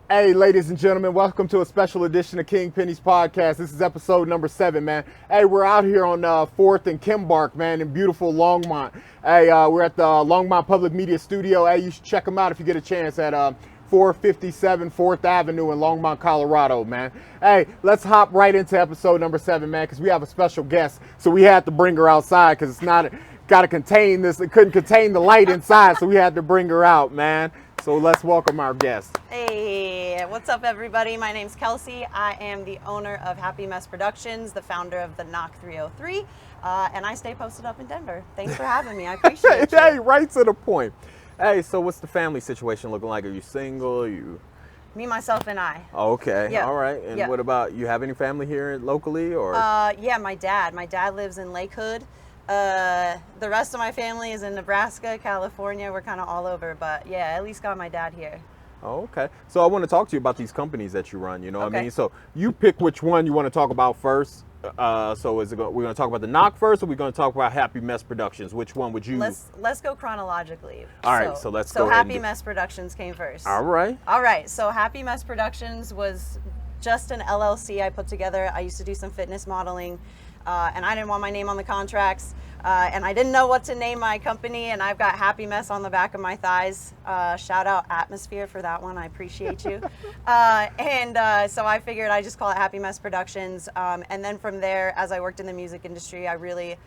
Hey, ladies and gentlemen, welcome to a special edition of King Penny's podcast. This is episode number 7, man. Hey, we're out here on 4th and Kimbark, man, in beautiful Longmont. Hey, we're at the Longmont Public Media Studio. Hey, you should check them out if you get a chance at 457 4th Avenue in Longmont, Colorado, man. Hey, let's hop right into episode number 7, man, because we have a special guest. So we had to bring her outside because it's not got to contain this. It couldn't contain the light inside, so we had to bring her out, man. So let's welcome our guest. Hey, what's up, everybody? My name's Kelsey. I am the owner of Happy Mess Productions, the founder of the Knock 303, and I stay posted up in Denver. Thanks for having me. I appreciate you. Hey, right to the point. Hey, so what's the family situation looking like? Are you single? Me, myself, and I. Okay, Yeah. all right. And Yeah. what about, you have any family here locally? Or? Yeah, my dad. My dad lives in Lake Hood. The rest of my family is in Nebraska, California. We're kind of all over, but yeah, at least got my dad here. Oh, okay. So I want to talk to you about these companies that you run, you know what I Okay. mean? So you pick which one you want to talk about first. So we're going to talk about the Knock first, or we're going to talk about Happy Mess Productions? Which one would you? Let's go chronologically. All right, so let's go So ahead and Happy Mess Productions came first. All right. All right, so Happy Mess Productions was just an LLC I put together. I used to do some fitness modeling, and I didn't want my name on the contracts, and I didn't know what to name my company, and I've got Happy Mess on the back of my thighs. Shout out Atmosphere for that one. I appreciate you. So I figured I'd just call it Happy Mess Productions, and then from there, as I worked in the music industry, I really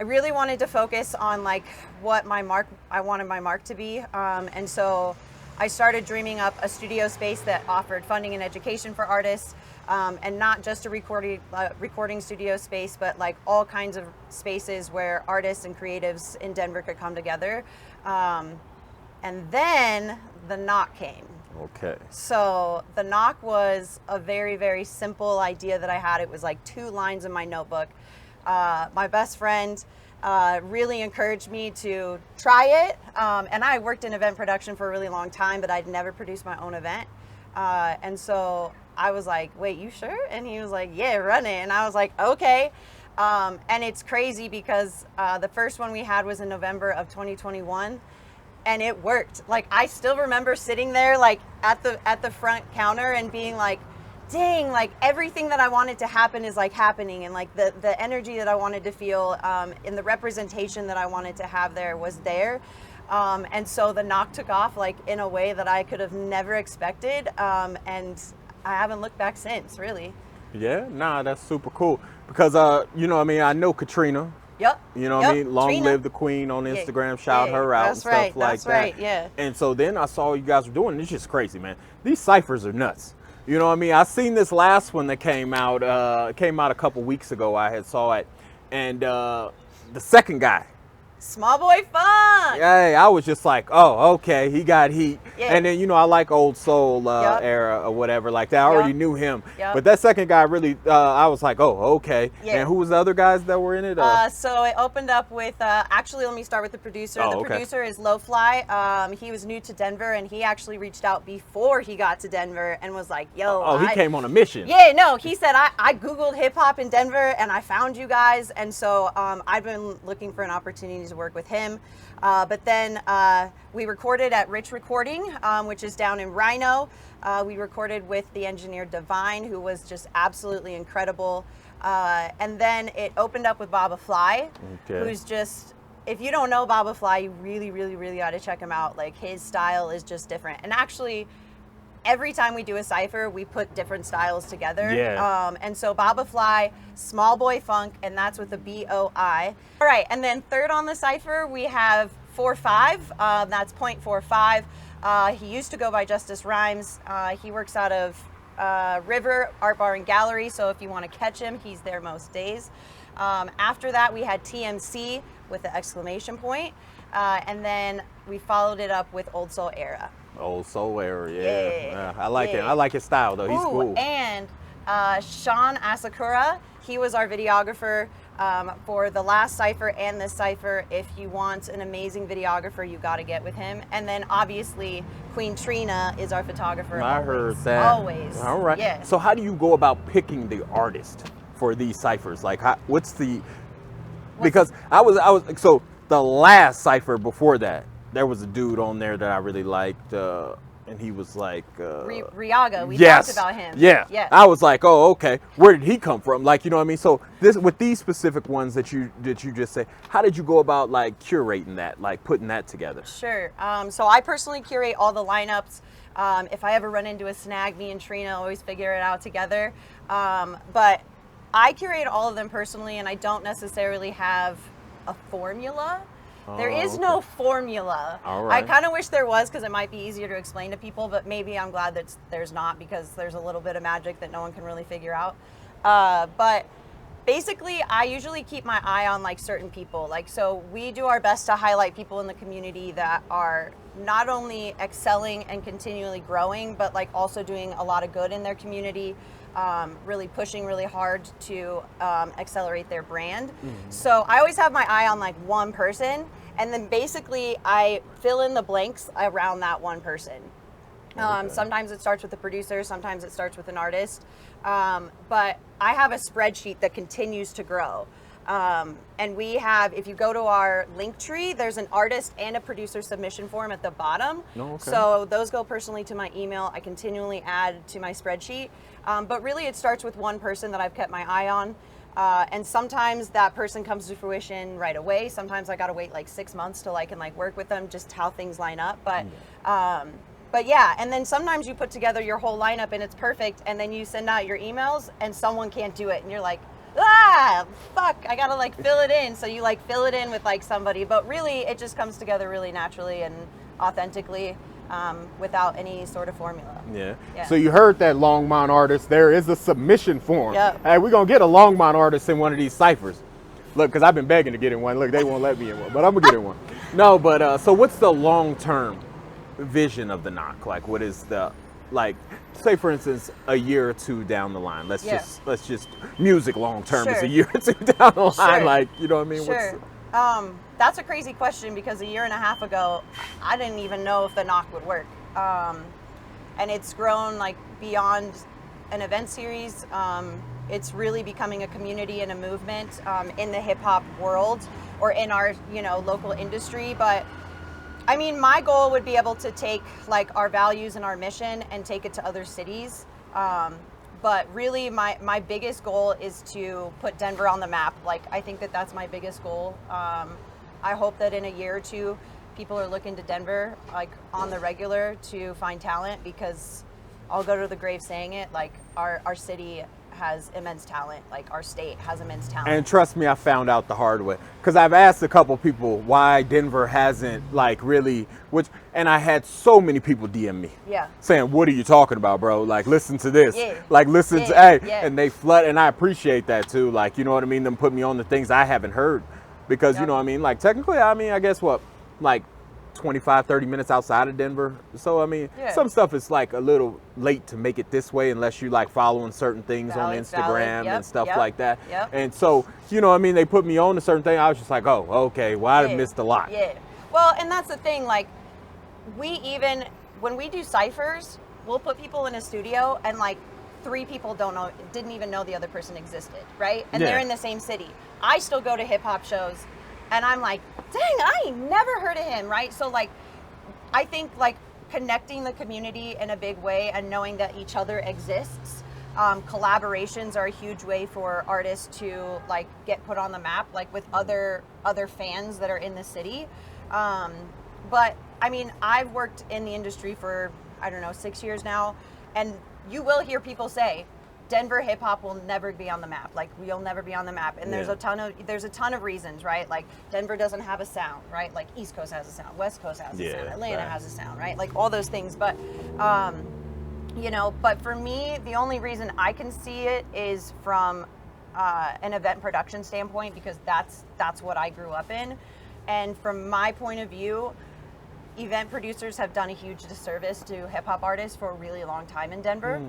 wanted to focus on like what I wanted my mark to be, and so I started dreaming up a studio space that offered funding and education for artists, and not just a recording studio space, but like all kinds of spaces where artists and creatives in Denver could come together. And then the Knock came. Okay. So the Knock was a very, very simple idea that I had. It was like 2 lines in my notebook. My best friend really encouraged me to try it. And I worked in event production for a really long time, but I'd never produced my own event. And so I was like, wait, you sure? And he was like, yeah, run it. And I was like, okay. And it's crazy because the first one we had was in November of 2021. And it worked. Like, I still remember sitting there like at the front counter and being like, dang, like everything that I wanted to happen is like happening, and like the energy that I wanted to feel, and the representation that I wanted to have there was there. And so the Knock took off like in a way that I could have never expected, and I haven't looked back since, really. Yeah, nah, that's super cool. Because, you know what I mean, I know Katrina. Yep. You know what I mean? Long Trina. live the queen on Instagram. Shout her out and stuff like that. That's right, yeah. And so then I saw what you guys were doing. It's just crazy, man. These ciphers are nuts. You know what I mean? I seen this last one that came out. Came out a couple weeks ago. I had saw it, and the second guy. Small Boy Fun. Hey, I was just like, oh, okay, he got heat. Yeah. And then, you know, I like old soul Yep. era or whatever like that. I already Yep. knew him. Yep. But that second guy really, I was like, oh, okay. Yeah. And who was the other guys that were in it? So it opened up with, actually, let me start with the producer. Oh, the okay. producer is Low Fly. He was new to Denver, and he actually reached out before he got to Denver and was like, yo. Oh, he came on a mission. Yeah, no, he said, I Googled hip hop in Denver and I found you guys. And so I've been looking for an opportunity to work with him. But then we recorded at Rich Recording, which is down in Rhino. We recorded with the engineer Divine, who was just absolutely incredible. And then it opened up with Baba Fly, Okay. who's just, if you don't know Baba Fly, you really, really, really got to check him out. Like, his style is just different. And actually, every time we do a cypher, we put different styles together. Yeah. And so Baba Fly, Small Boy Funk, and that's with the B-O-I. All right, and then third on the cypher, we have 45. That's .45. He used to go by Justice Rhymes. He works out of River Art Bar and Gallery, so if you want to catch him, he's there most days. After that, we had TMC with the exclamation point. And then we followed it up with Old Soul Era. Old soul era, yeah. Yeah. I like it. Yeah. I like his style though. He's Ooh, cool. And Sean Asakura, he was our videographer for the last cypher and this cypher. If you want an amazing videographer, you got to get with him. And then obviously Queen Trina is our photographer. I always. heard that. Always. All right. Yeah. So how do you go about picking the artist for these ciphers? Like, what's the? Because I was so the last cipher before that, there was a dude on there that I really liked, and And he was like, Riaga, we yes, talked about him. Yeah. Yes. I was like, oh, okay. Where did he come from? Like, you know what I mean? So this, with these specific ones that you just say, how did you go about like curating that, like putting that together? Sure. So I personally curate all the lineups. If I ever run into a snag, me and Trina always figure it out together. But I curate all of them personally, and I don't necessarily have a formula. There is no formula. All right. I kind of wish there was, because it might be easier to explain to people, but maybe I'm glad that there's not, because there's a little bit of magic that no one can really figure out. But basically, I usually keep my eye on like certain people. Like, so we do our best to highlight people in the community that are not only excelling and continually growing, but like also doing a lot of good in their community. Really pushing really hard to accelerate their brand. So I always have my eye on like one person, and then basically I fill in the blanks around that one person. Sometimes it starts with a producer, sometimes it starts with an artist, but I have a spreadsheet that continues to grow. And we have, if you go to our link tree, there's an artist and a producer submission form at the bottom. Oh, okay. So those go personally to my email. I continually add to my spreadsheet. But really it starts with one person that I've kept my eye on. And sometimes that person comes to fruition right away. Sometimes I gotta wait like 6 months till I can like work with them, just how things line up. But yeah, and then sometimes you put together your whole lineup and it's perfect, and then you send out your emails and someone can't do it, and you're like, fuck, I gotta like fill it in. So you like fill it in with like somebody, but really it just comes together really naturally and authentically, without any sort of formula. Yeah. Yeah. So you heard that, Longmont artist. There is a submission form. Yep. Hey, we're gonna get a Longmont artist in one of these ciphers. Look, because I've been begging to get in one. Look, they won't let me in one, but I'm gonna get in one. No, but so what's the long-term vision of the Knock? Like, what is the, like, say for instance, a year or two down the line. Let's just music long term is a year or two down the line. Like, you know what I mean? Sure. That's a crazy question, because a year and a half ago, I didn't even know if the Knock would work. And it's grown like beyond an event series. It's really becoming a community and a movement in the hip hop world, or in our, local industry. But I mean, my goal would be able to take like our values and our mission and take it to other cities. But really my biggest goal is to put Denver on the map. Like, I think that that's my biggest goal. I hope that in a year or two, people are looking to Denver like on the regular to find talent, because I'll go to the grave saying it, like our city has immense talent, like our state has immense talent. And trust me, I found out the hard way, because I've asked a couple people why Denver hasn't like really, and I had so many people DM me saying, what are you talking about, bro? Like, listen to this, like listen to, and they flood, and I appreciate that too. Like, you know what I mean? Them put me on the things I haven't heard, because you know what I mean? Like, technically, I mean, I guess what, like 25, 30 minutes outside of Denver. So, I mean, some stuff is like a little late to make it this way, unless you like following certain things on Instagram and stuff like that. And so, you know what I mean? They put me on a certain thing. I was just like, oh, okay, well, I missed a lot. Well, and that's the thing, like, when we do ciphers, we'll put people in a studio and like 3 people didn't even know the other person existed, right? And they're in the same city. I still go to hip hop shows, and I'm like, dang, I ain't never heard of him, right? So like, I think like connecting the community in a big way and knowing that each other exists. Collaborations are a huge way for artists to like get put on the map, like with other fans that are in the city. But I mean, I've worked in the industry for, I don't know, 6 years now, and you will hear people say, Denver hip hop will never be on the map. Like, we'll never be on the map. And there's a ton of reasons, right? Like, Denver doesn't have a sound, right? Like, East Coast has a sound, West Coast has a sound, Atlanta has a sound, right? Like, all those things. But, but for me, the only reason I can see it is from an event production standpoint, because that's what I grew up in. And from my point of view, event producers have done a huge disservice to hip hop artists for a really long time in Denver.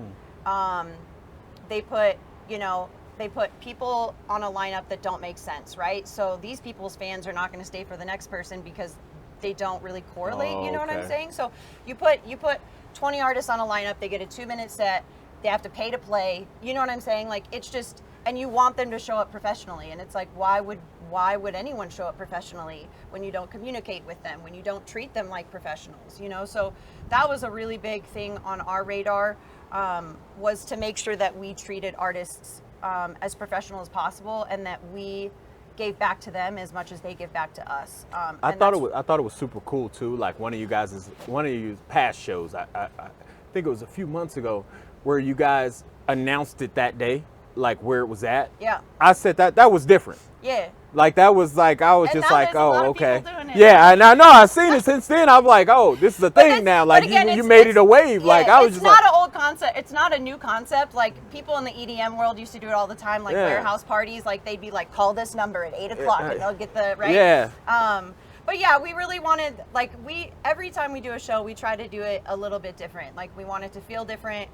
They put people on a lineup that don't make sense, right? So these people's fans are not going to stay for the next person because they don't really correlate. You know what I'm saying? So you put 20 artists on a lineup, they get a 2-minute set, they have to pay to play. You know what I'm saying? Like, it's just, and you want them to show up professionally, and it's like, why would anyone show up professionally when you don't communicate with them, when you don't treat them like professionals, you know? So that was a really big thing on our radar, was to make sure that we treated artists as professional as possible, and that we gave back to them as much as they give back to us. I thought it was super cool too. Like one of your past shows, I think it was a few months ago, where you guys announced it that day, like where it was at. Yeah. I said that was different. Yeah. Like that was like, I was And just now like, there's a lot oh, of people okay. doing it. Yeah, and I know I've seen it since then. I'm like, oh, this is a thing now. Like again, you made it a wave. Yeah, like I was it's just not like, an old concept. It's not a new concept. Like people in the EDM world used to do it all the time. Like warehouse parties. Like they'd be like, call this number at 8 o'clock, and they'll get the right. Yeah. But yeah, we really wanted, like, every time we do a show, we try to do it a little bit different. Like, we want it to feel different.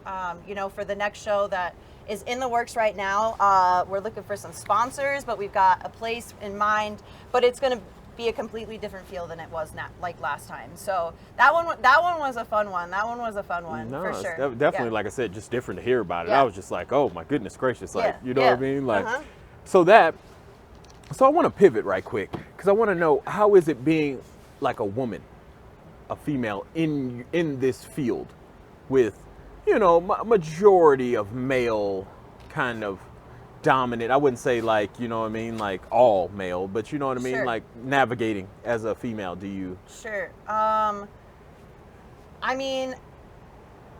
You know, for the next show that is in the works right now, we're looking for some sponsors, but we've got a place in mind. But it's going to be a completely different feel than it was like last time. So that one was a fun one. That one was a fun one, no, for it's sure. definitely, Yeah. like I said, just different to hear about it. Yeah. I was just like, oh my goodness gracious, like, Yeah. you know Yeah. what I mean? Like, Uh-huh. so I want to pivot right quick, because I want to know, how is it being like a woman, a female in this field, with, you know, majority of male kind of dominant. I wouldn't say like, you know what I mean, like all male, but you know what I mean, Sure. like navigating as a female. Do you? Sure. I mean,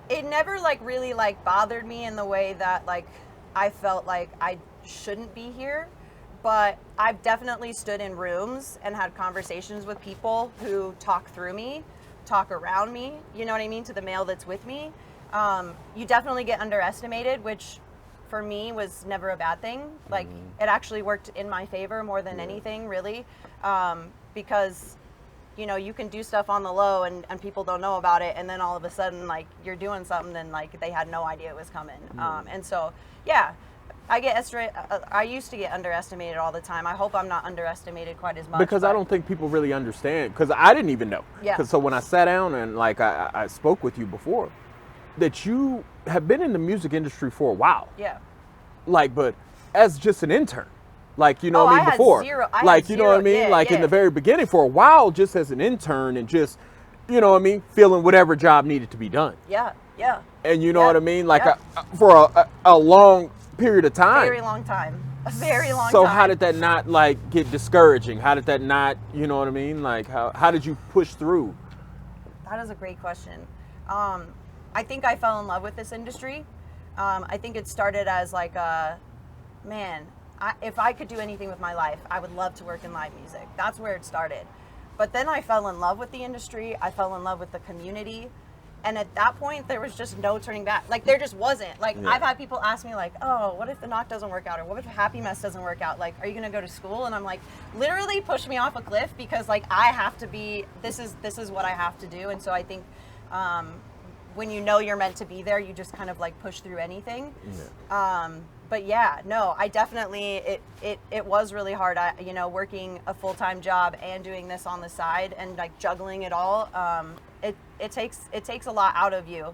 it never like really like bothered me in the way that like I felt like I shouldn't be here, but I've definitely stood in rooms and had conversations with people who talk through me, talk around me, you know what I mean, to the male that's with me. You definitely get underestimated, which for me was never a bad thing. Like it actually worked in my favor more than anything, really, because you know, you can do stuff on the low and people don't know about it, and then all of a sudden like you're doing something and like they had no idea it was coming. And so yeah, I used to get underestimated all the time. I hope I'm not underestimated quite as much, Because I don't think people really understand, because I didn't even know. Yeah. So when I sat down and like I spoke with you before, that you have been in the music industry for a while. Yeah. Like, but as just an intern. Like, you know Oh, what I mean, I had before. zero- I had like, you know what I zero- mean? yeah, Like in yeah. the very beginning, for a while, just as an intern and just, you know what I mean, feeling whatever job needed to be done. Yeah. Yeah. And you know Yeah, what I mean? Like yeah. for a long period of time. Very long time. A very long So time. how did that not like get discouraging? How did that not, you know what I mean? Like how did you push through? That is a great question. I think I fell in love with this industry. I think it started as like if I could do anything with my life, I would love to work in live music. That's where it started. But then I fell in love with the industry. I fell in love with the community. And at that point, there was just no turning back. Like, there just wasn't. Like, Yeah. I've had people ask me, like, oh, what if the knock doesn't work out? Or what if Happy Mess doesn't work out? Like, are you going to go to school? And I'm like, literally push me off a cliff, because, like, I have to be, this is what I have to do. And so I think when you know you're meant to be there, you just kind of, like, push through anything. Yeah. But yeah, no, I definitely, it was really hard. You know, working a full-time job and doing this on the side and like juggling it all, it takes a lot out of you,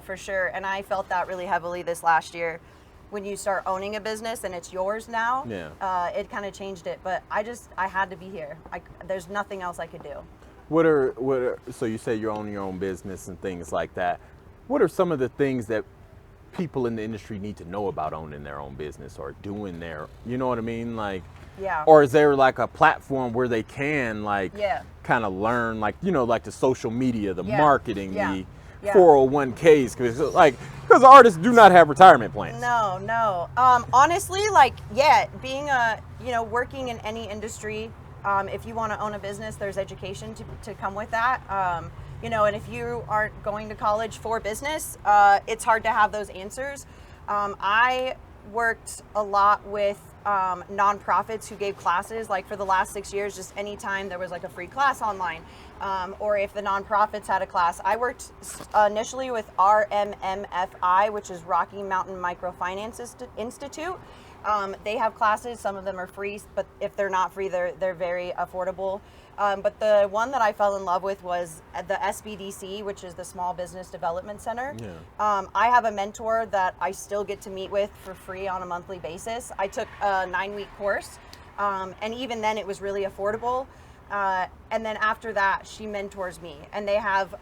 for sure. And I felt that really heavily this last year. When you start owning a business and it's yours now, it kind of changed it. But I had to be here. There's nothing else I could do. What are so you say you're owning your own business and things like that. What are some of the things that people in the industry need to know about owning their own business or doing their, you know what I mean? Like, Yeah. or is there like a platform where they can like Yeah. kind of learn, like, you know, like the social media, the Yeah. marketing, Yeah. the Yeah. 401ks, because artists do not have retirement plans. No. Honestly, like, yeah, being working in any industry, if you want to own a business, there's education to come with that. You know, and if you aren't going to college for business, it's hard to have those answers. I worked a lot with nonprofits who gave classes, like for the last 6 years, just anytime there was like a free class online, or if the nonprofits had a class. I worked initially with RMMFI, which is Rocky Mountain Microfinance Institute, They have classes. Some of them are free, but if they're not free, they're very affordable. But the one that I fell in love with was at the SBDC, which is the Small Business Development Center. Yeah. I have a mentor that I still get to meet with for free on a monthly basis. I took a 9-week course, and even then it was really affordable. And then after that, she mentors me, and they have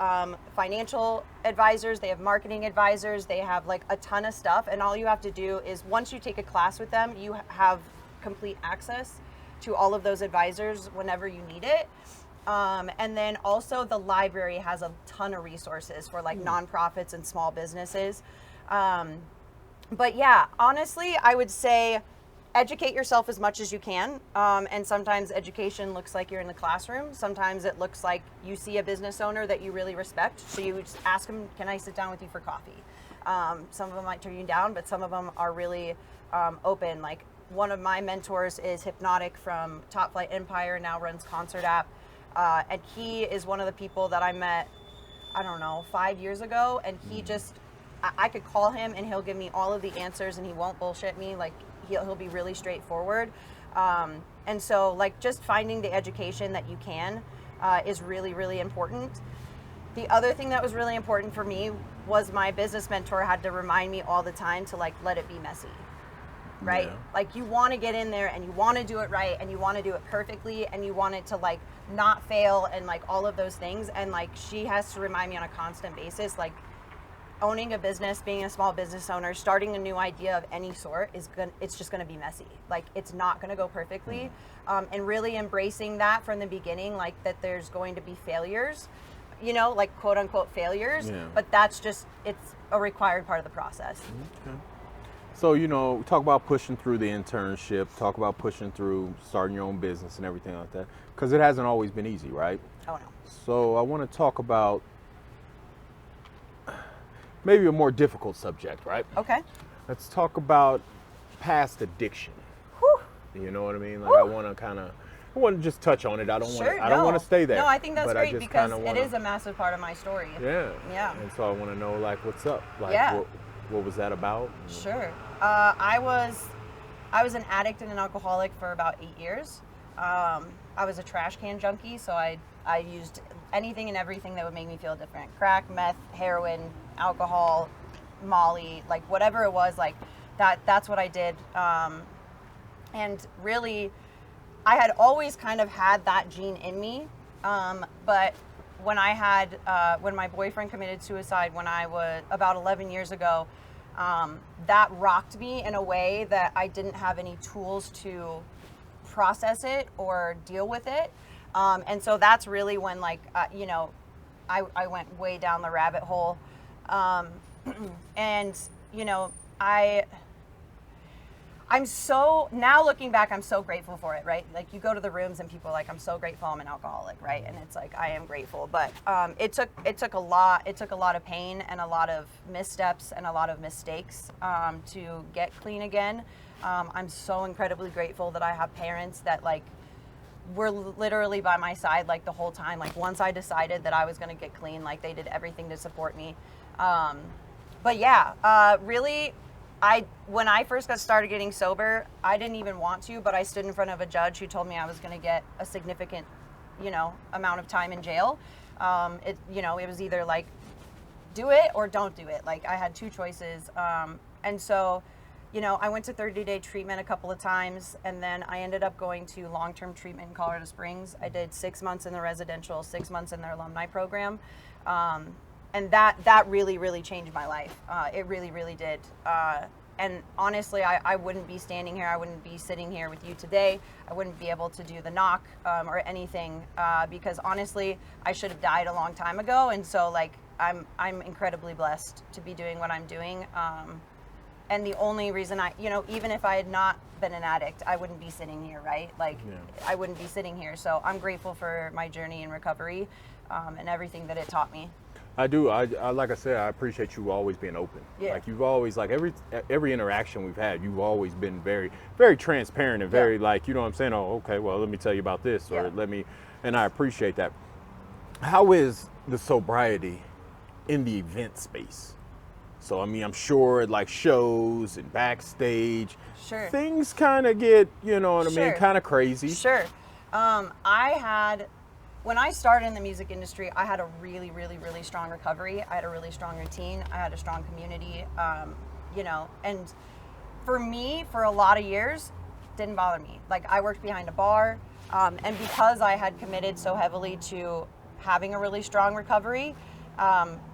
financial advisors, they have marketing advisors, they have like a ton of stuff. And all you have to do is once you take a class with them, you have complete access to all of those advisors whenever you need it. And then also the library has a ton of resources for like nonprofits and small businesses. But yeah, honestly, I would say educate yourself as much as you can. And sometimes education looks like you're in the classroom. Sometimes it looks like you see a business owner that you really respect. So you just ask them, can I sit down with you for coffee? Some of them might turn you down, but some of them are really open. Like one of my mentors is Hypnotic from Top Flight Empire, now runs Concert App. And he is one of the people that I met, I don't know, 5 years ago. And he just, I could call him and he'll give me all of the answers and he won't bullshit me. Like he'll be really straightforward. And so like just finding the education that you can is really, really important. The other thing that was really important for me was my business mentor had to remind me all the time to like, let it be messy, right? Yeah. Like you want to get in there and you want to do it right and you want to do it perfectly and you want it to like not fail and like all of those things. And like, she has to remind me on a constant basis, like owning a business, being a small business owner, starting a new idea of any sort it's just going to be messy. Like it's not going to go perfectly. And really embracing that from the beginning, like that there's going to be failures, you know, like quote unquote failures, but that's just, it's a required part of the process. Okay. So, you know, talk about pushing through the internship, talk about pushing through starting your own business and everything like that, because it hasn't always been easy, right? Oh no. So I want to talk about maybe a more difficult subject, right? Okay. Let's talk about past addiction. Whew. You know what I mean? Like Whew. I want to just touch on it. I don't Sure, want to stay there. No, I think that's but great because it it is a massive part of my story. Yeah. Yeah. And so I want to know like what's up? Like Yeah. what was that about? Sure. I was an addict and an alcoholic for about 8 years. I was a trash can junkie, so I used anything and everything that would make me feel different. Crack, meth, heroin, alcohol, Molly, like whatever it was, like that's what I did. And really, I had always kind of had that gene in me. But when when my boyfriend committed suicide when I was about 11 years ago, that rocked me in a way that I didn't have any tools to process it or deal with it. And so that's really when like, you know, I went way down the rabbit hole. And, you know, I'm so, now looking back, I'm so grateful for it, right? Like you go to the rooms and people are like, I'm so grateful I'm an alcoholic, right? And it's like, I am grateful, but it took a lot of pain and a lot of missteps and a lot of mistakes to get clean again. I'm so incredibly grateful that I have parents that like were literally by my side like the whole time. Like once I decided that I was gonna get clean, like they did everything to support me. But yeah, really, when I first got started getting sober, I didn't even want to, but I stood in front of a judge who told me I was going to get a significant, you know, amount of time in jail. It was either like do it or don't do it. Like I had two choices. And so, you know, I went to 30-day treatment a couple of times, and then I ended up going to long-term treatment in Colorado Springs. I did 6 months in the residential, 6 months in their alumni program. And that really, really changed my life. It really, really did. And honestly, I wouldn't be standing here. I wouldn't be sitting here with you today. I wouldn't be able to do the knock or anything because honestly, I should have died a long time ago. And so like, I'm incredibly blessed to be doing what I'm doing. And the only reason even if I had not been an addict, I wouldn't be sitting here, right? Like I wouldn't be sitting here. So I'm grateful for my journey in recovery and everything that it taught me. I do. I like I said, I appreciate you always being open. Yeah. Like you've always, like every interaction we've had, you've always been very, very transparent and very like, you know what I'm saying? Oh, okay, well, let me tell you about this or and I appreciate that. How is the sobriety in the event space? So I mean, I'm sure at like shows and backstage, Sure. things kind of get, you know what I mean, Sure. kind of crazy. Sure. When I started in the music industry, I had a really, really, really strong recovery. I had a really strong routine. I had a strong community, and for me, for a lot of years, didn't bother me. Like, I worked behind a bar, and because I had committed so heavily to having a really strong recovery,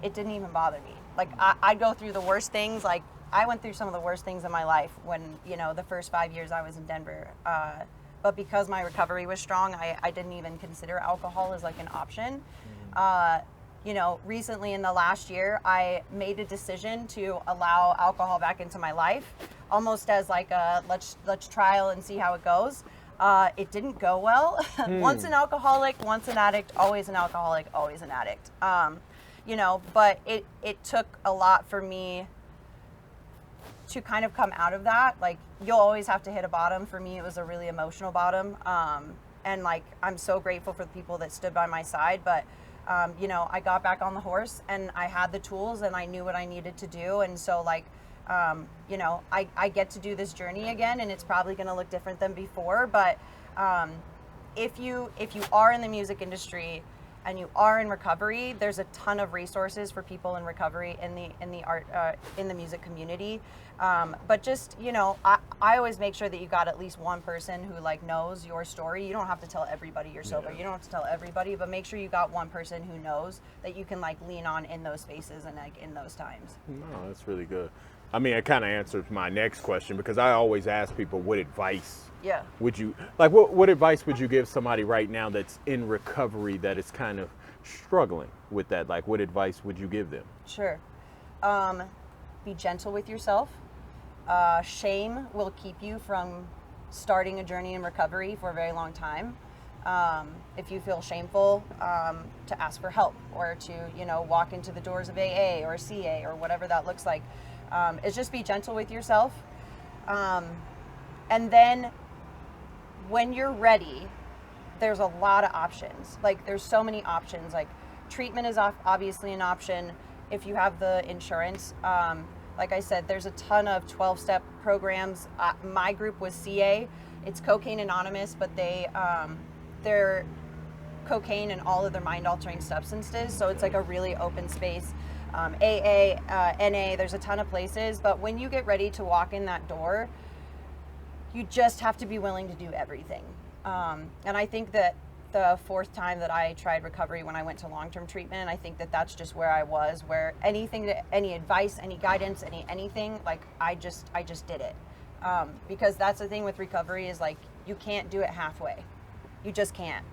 it didn't even bother me. Like, I'd go through the worst things. Like, I went through some of the worst things in my life when, the first 5 years I was in Denver. But because my recovery was strong, I didn't even consider alcohol as like an option. Recently in the last year, I made a decision to allow alcohol back into my life, almost as like a let's trial and see how it goes. It didn't go well. Once an alcoholic, once an addict, always an alcoholic, always an addict. But it took a lot for me to kind of come out of that. Like, you'll always have to hit a bottom. For me, it was a really emotional bottom. And like, I'm so grateful for the people that stood by my side, but I got back on the horse and I had the tools and I knew what I needed to do. And so like, I get to do this journey again, and it's probably going to look different than before. But if you are in the music industry and you are in recovery, there's a ton of resources for people in recovery in the art in the music community. But just, I always make sure that you got at least one person who like knows your story. You don't have to tell everybody you're sober. You don't have to tell everybody, but make sure you got one person who knows that you can like lean on in those spaces and like in those times. No, that's really good. I mean, it kind of answers my next question, because I always ask people, what advice would you, like, what advice would you give somebody right now that's in recovery that is kind of struggling with that? Like, what advice would you give them? Sure. Be gentle with yourself. Shame will keep you from starting a journey in recovery for a very long time. If you feel shameful, to ask for help, or to, walk into the doors of AA or CA or whatever that looks like. Is just be gentle with yourself. And then when you're ready, there's a lot of options. Like, there's so many options. Like, treatment is obviously an option if you have the insurance. Like I said, there's a ton of 12-step programs. My group was CA. It's Cocaine Anonymous, but they're cocaine and all of their mind-altering substances. So it's like a really open space. AA, NA, there's a ton of places. But when you get ready to walk in that door, you just have to be willing to do everything. And I think that the fourth time that I tried recovery, when I went to long-term treatment, I think that that's just where I was, where any advice, any guidance, anything, like I just did it. Because that's the thing with recovery, is like, you can't do it halfway. You just can't.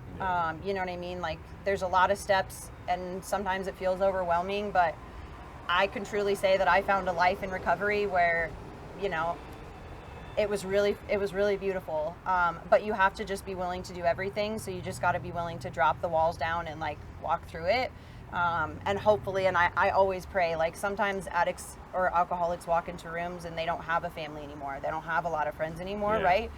You know what I mean? Like, there's a lot of steps, and sometimes it feels overwhelming, but I can truly say that I found a life in recovery where, it was really beautiful. But you have to just be willing to do everything. So you just got to be willing to drop the walls down and like walk through it. And hopefully, and I always pray, like, sometimes addicts or alcoholics walk into rooms and they don't have a family anymore. They don't have a lot of friends anymore, right?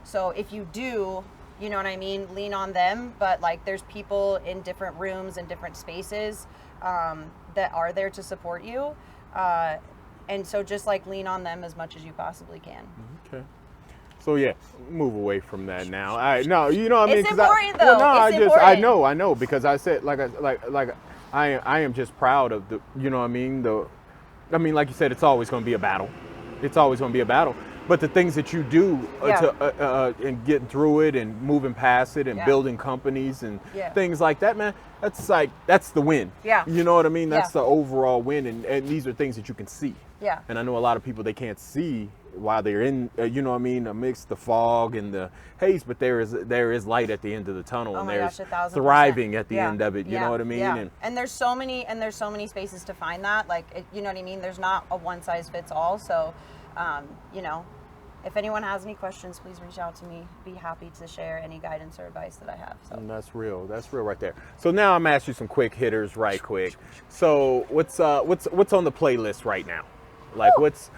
So if you do, you know what I mean, lean on them. But like, there's people in different rooms and different spaces that are there to support you. And so just like lean on them as much as you possibly can. Okay. So yeah, move away from that now. No, you know what I mean? It's important though. It's important. I know, because I said, I am just proud of the, you know what I mean? Like you said, it's always going to be a battle. It's always going to be a battle. But the things that you do and getting through it and moving past it and building companies and things like that, man, that's the win. Yeah. You know what I mean? That's the overall win. And these are things that you can see. Yeah. And I know a lot of people, they can't see while they're in, you know what I mean, amidst the fog and the haze, but there is light at the end of the tunnel, and there's thriving at the end of it. You know what I mean? Yeah. And there's so many spaces to find that. Like, you know what I mean? There's not a one size fits all. So, if anyone has any questions, please reach out to me. Be happy to share any guidance or advice that I have. So. And that's real right there. So now I'm asking you some quick hitters, right quick. So what's on the playlist right now? Like, what's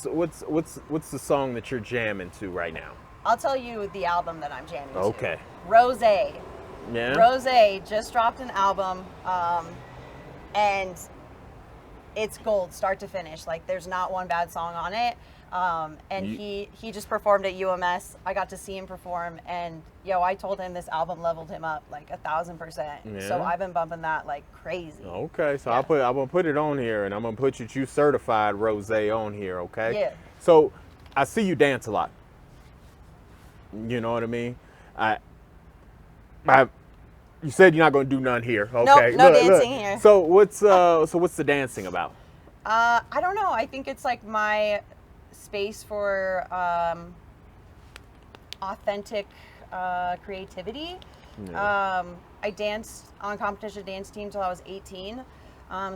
the song that you're jamming to right now? I'll tell you the album that I'm jamming to. Okay. Rose. Yeah. Rose just dropped an album, and it's gold, start to finish. Like, there's not one bad song on it. And he just performed at UMS. I got to see him perform, and I told him this album leveled him up like 1,000%. Yeah. So I've been bumping that like crazy. Okay, so I'm gonna put it on here, and I'm gonna put you certified Rose on here. Okay. Yeah. So I see you dance a lot. You know what I mean? You said you're not gonna do none here. Okay. Nope, no dancing here. So what's the dancing about? I don't know. I think it's like my space for authentic creativity. Yeah. I danced on competition dance team till I was 18.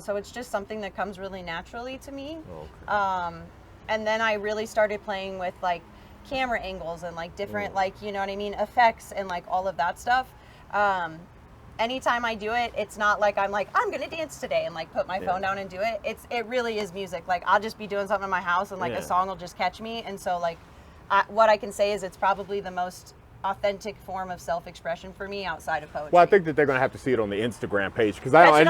So it's just something that comes really naturally to me. Okay. And then I really started playing with like camera angles and like different effects and like all of that stuff. Anytime I do it, it's not like I'm gonna dance today and like put my phone down and do it. It really is music. Like, I'll just be doing something in my house and like a song will just catch me. And so like what I can say is it's probably the most authentic form of self-expression for me outside of poetry. Well, I think that they're gonna have to see it on the Instagram page because I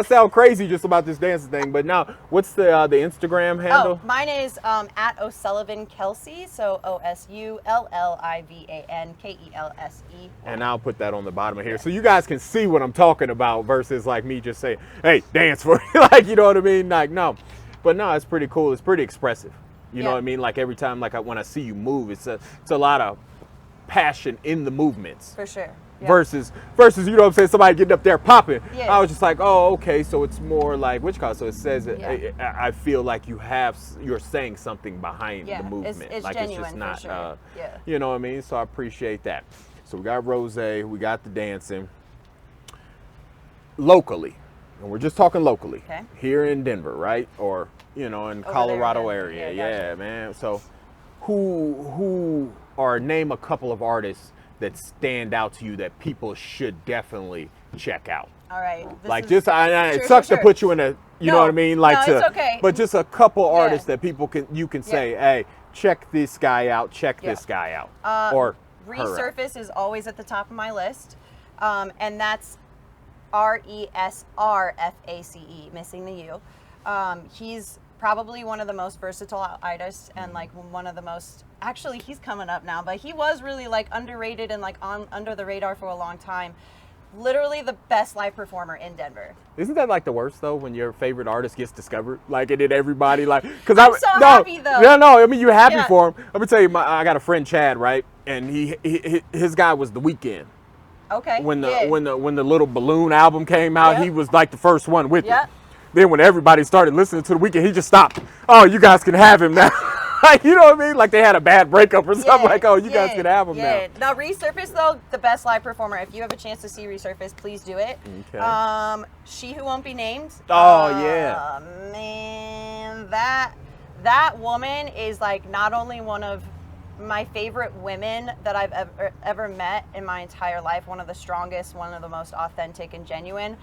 sound crazy just about this dancing thing. But now, what's the Instagram handle? Oh, mine is at O'Sullivan Kelsey, so OSULLIVANKELSE. And I'll put that on the bottom of here so you guys can see what I'm talking about versus like me just saying, "Hey, dance for me," like, you know what I mean? Like, no, but no, it's pretty cool. It's pretty expressive. You know what I mean? Like, every time, like, when I see you move, it's a lot of passion in the movements. For sure. Yeah. Versus, you know what I'm saying, somebody getting up there popping. Yeah. I was just like, oh, okay, so it's more like, so it says, I feel like you're saying something behind the movement. It's like, genuine, it's just not, for sure. you know what I mean? So I appreciate that. So we got Rose, we got the dancing. Locally, and we're just talking locally, here in Denver, right? Or, in Colorado area. Yeah, man. So who name a couple of artists that stand out to you that people should definitely check out? All right. It sucks to put you in a, you know what I mean? Like, it's okay. But just a couple artists that you can say, hey, check this guy out, this guy out. Or Resurface is always at the top of my list. And that's RESRFACE, missing the U. He's probably one of the most versatile artists and like one of the most, actually he's coming up now, but he was really like underrated and like under the radar for a long time. Literally the best live performer in Denver. Isn't that like the worst though, when your favorite artist gets discovered? Like, and then everybody like, because I'm so happy though. No, I mean, you're happy for him. Let me tell you, I got a friend, Chad, right? And his guy was The Weeknd. Okay. When the little balloon album came out, he was like the first one with it. Then when everybody started listening to The Weeknd, he just stopped. Oh, you guys can have him now. Like, you know what I mean? Like, they had a bad breakup or something. Like, oh, you guys can have him now. Now, Resurface, though, the best live performer. If you have a chance to see Resurface, please do it. Okay. She Who Won't Be Named. Oh, yeah. Man, that woman is, like, not only one of my favorite women that I've ever met in my entire life, one of the strongest, one of the most authentic and genuine.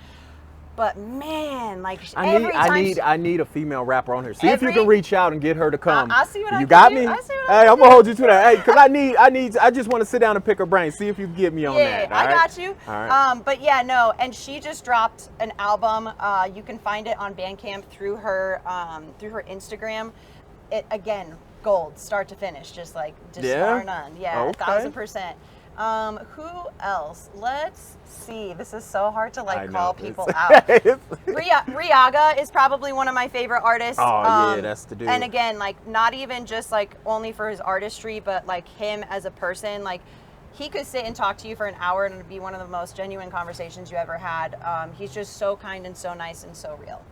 But man, like, I need a female rapper on here. See if you can reach out and get her to come. I'll see what I can do. You got me? Hey, I'm gonna hold you to that. Hey, because I just want to sit down and pick her brain. See if you can get me on that. Yeah, I got you. All right. But yeah, no, and she just dropped an album. You can find it on Bandcamp through her Instagram. It, again, gold, start to finish, just bar none. Yeah, okay. 1,000%. Who else? Let's see. This is so hard to call people out. Riaga is probably one of my favorite artists. Oh, yeah, that's the dude. And again, not even just only for his artistry, but him as a person. He could sit and talk to you for an hour and it'd be one of the most genuine conversations you ever had. He's just so kind and so nice and so real.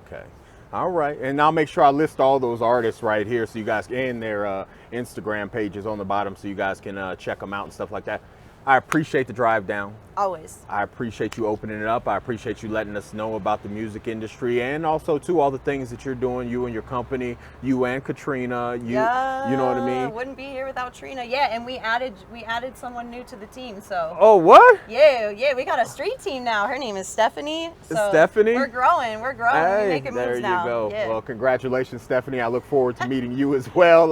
Okay. All right, and I'll make sure I list all those artists right here so you guys can, their Instagram pages on the bottom so you guys can check them out and stuff like that. I appreciate the drive down. Always. I appreciate you opening it up. I appreciate you letting us know about the music industry and also too all the things that you're doing, you and your company, you and Katrina, you know what I mean? Wouldn't be here without Trina. Yeah, and we added someone new to the team. So what? Yeah, we got a street team now. Her name is Stephanie. So Stephanie? We're growing. Hey, we're making moves now. There you go. Yeah. Well, congratulations, Stephanie. I look forward to meeting you as well.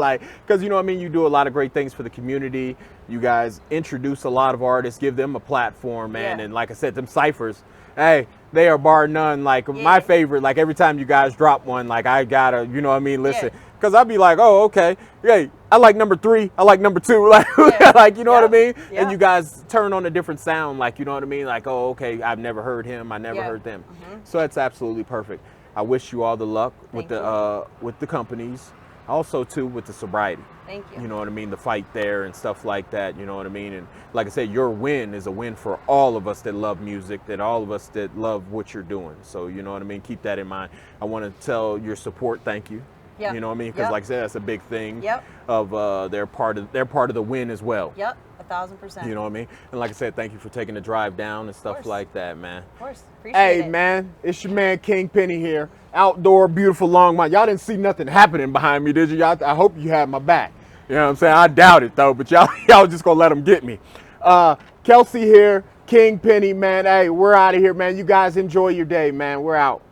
Because you know what I mean, you do a lot of great things for the community. You guys introduce a lot of artists, give them a platform, man. Yeah. And like I said, them ciphers, hey, They are bar none. Like Yeah. my favorite. Like every time you guys drop one, like I gotta, you know what I mean, listen. Yeah. Cause I'd be like, oh, okay, hey, I like number 3, I like number 2, like, Yeah. like you know what I mean. Yeah. And you guys turn on a different sound, like you know what I mean. Like, oh, okay, I've never heard him, I never Yeah. heard them. So that's absolutely perfect. I wish you all the luck with Thank the companies, also too with the sobriety. Thank you. You know what I mean, the fight there and stuff like that. You know what I mean. And like I said, your win is a win for all of us that love music, that all of us that love what you're doing. So you know what I mean. Keep that in mind. I want to tell your support, thank you. Yep. You know what I mean? Because Yep. like I said, that's a big thing. Yep. Of they're part of the win as well. Yep, 1,000%. You know what I mean? And like I said, thank you for taking the drive down and stuff course. like that, man. Of course, appreciate Hey it. man, it's your man King Penny here. Outdoor, beautiful Longmont. Y'all didn't see nothing happening behind me, did you? Y'all, I hope you had my back. You know what I'm saying? I doubt it though, but y'all just gonna let them get me. Kelsey here, King Penny, man. Hey, we're out of here, man. You guys enjoy your day, man. We're out.